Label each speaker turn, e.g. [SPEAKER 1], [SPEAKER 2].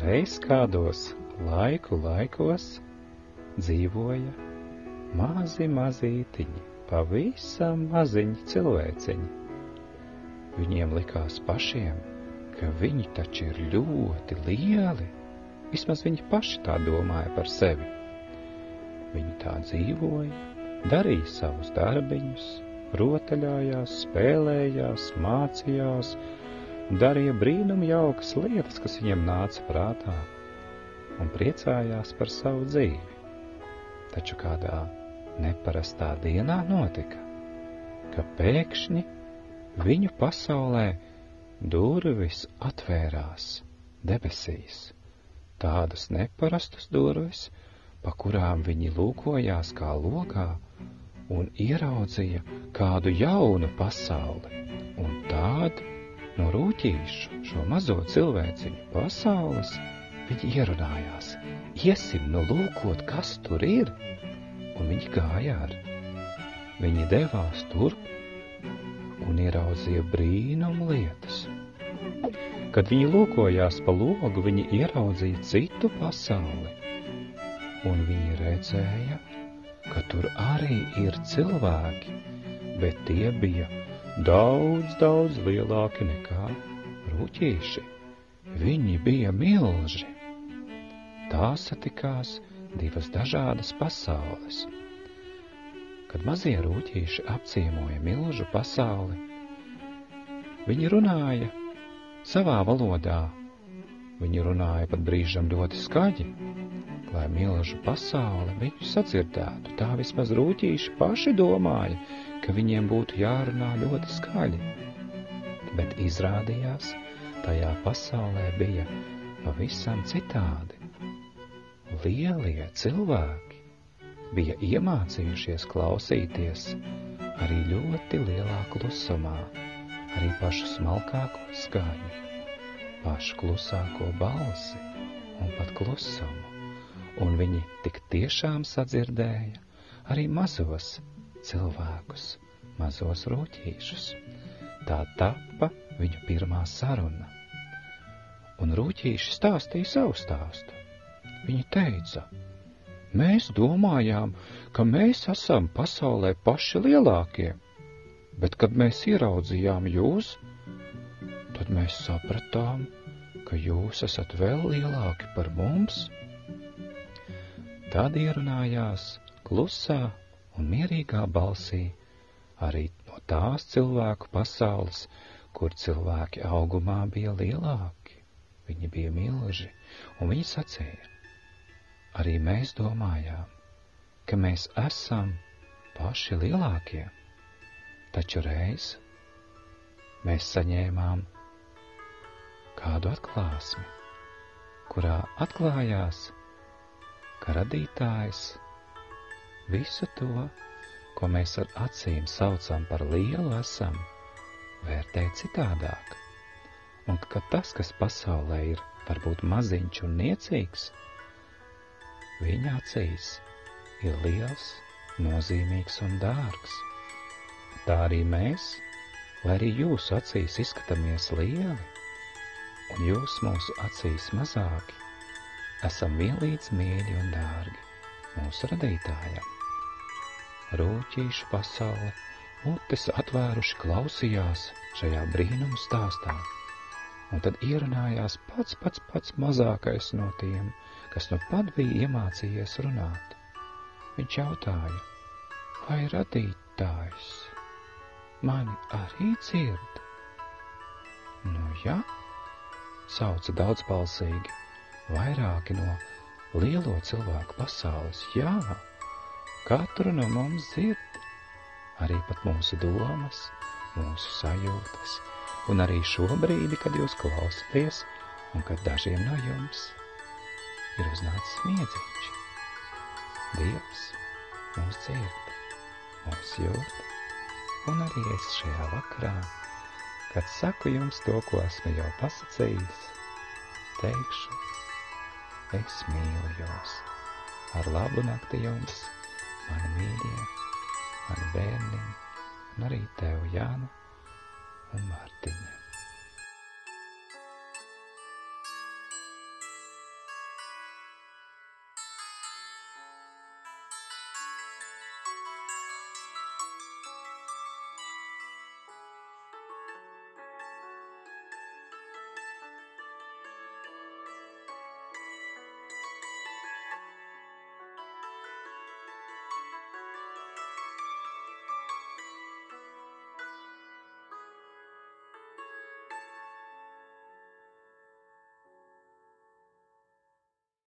[SPEAKER 1] Reiz kādos laikos dzīvoja mazītiņi, pavisam maziņi cilvēciņi. Viņiem likās pašiem, ka viņi taču ir ļoti lieli, vismaz viņi paši tā domāja par sevi. Viņi tā dzīvoja, darīja savus darbiņus, rotaļājās, spēlējās, mācījās, darīja brīnum jaukas lietas, kas viņiem nāca prātā, un priecājās par savu dzīvi. Taču kādā neparastā dienā notika, ka pēkšņi viņu pasaulē durvis atvērās debesīs, tādas neparastas durvis, pa kurām viņi lūkojās kā logā un ieraudzīja kādu jaunu pasauli, un tādu no rūķīšu, šo mazo cilvēciņu pasaules, viņi ierunājās, iesim nu lūkot, kas tur ir, un viņi gāja ar. Viņi devās turp un ieraudzīja brīnumu lietas. Kad viņi lūkojās pa logu, viņi ieraudzīja citu pasauli, un viņi redzēja, ka tur arī ir cilvēki, bet tie bija daudz lielāki nekā rūķīši. Viņi bija milži. Tā satikās divas dažādas pasaules. Kad mazie rūķīši apciemoja milžu pasauli, viņi runāja savā valodā. Viņi runāja pat brīžam ļoti skaļi, lai milžu pasaule viņu sadzirdētu. Tā vismaz rūķīši paši domāja, ka viņiem būtu jārunā ļoti skaļi. Bet izrādījās, tajā pasaulē bija pavisam citādi. Lielie cilvēki bija iemācījušies klausīties arī ļoti lielā klusumā, arī pašu smalkāko skaņu, pašu klusāko balsi un pat klusumu, un viņi tik tiešām sadzirdēja arī mazos cilvēkus, mazos rūķīšus. Tā tappa viņu pirmā saruna, un rūķīši stāstīja savu stāstu. Viņi teica, mēs domājām, ka mēs esam pasaulē paši lielākie, bet kad mēs ieraudzījām jūs, tad mēs sapratām, ka jūs esat vēl lielāki par mums. Tad ierunājās klusā un mierīgā balsī arī no tās cilvēku pasaules, kur cilvēki augumā bija lielāki. Viņi bija milži, un viņi sacīja, arī mēs domājām, ka mēs esam paši lielākie, taču reiz mēs saņēmām kādu atklāsmi, kurā atklājās, ka radītājs visu to, ko mēs ar acīm saucam par lielu esam, vērtē citādāk, un ka tas, kas pasaulē ir varbūt maziņš un niecīgs, viņa acīs ir liels, nozīmīgs un dārgs. Tā arī mēs, lai arī jūsu acīs izskatāmies lieli, un jūs mūsu acīs mazāki, esam vienlīdz mīļi un dārgi mūsu radītājam. Rūķīšu pasaule, mutes atvēruši klausījās šajā brīnumu stāstā, un tad ierunājās pats mazākais no tiem, kas nu pat bija iemācījies runāt. Viņš jautāja, vai radītājs mani arī dzird? Nu ja, sauca daudzbalsīgi, vairāki no lielo cilvēku pasaules, jā, katru no mums dzird, arī pat mūsu domas, mūsu sajūtas, un arī šo brīdi, kad jūs klausaties, un kad dažiem no jums ir uznācis miedziņš. Dievs mūs dzird, mūs jūt, un arī es šajā vakarā, kad saku jums to, ko esmu jau pasacījis, teikšu, es mīlu jūs. Ar labu nakti jums, mani mīļie, mani bērniņi, un arī tev, Jānu un Mārtiņa.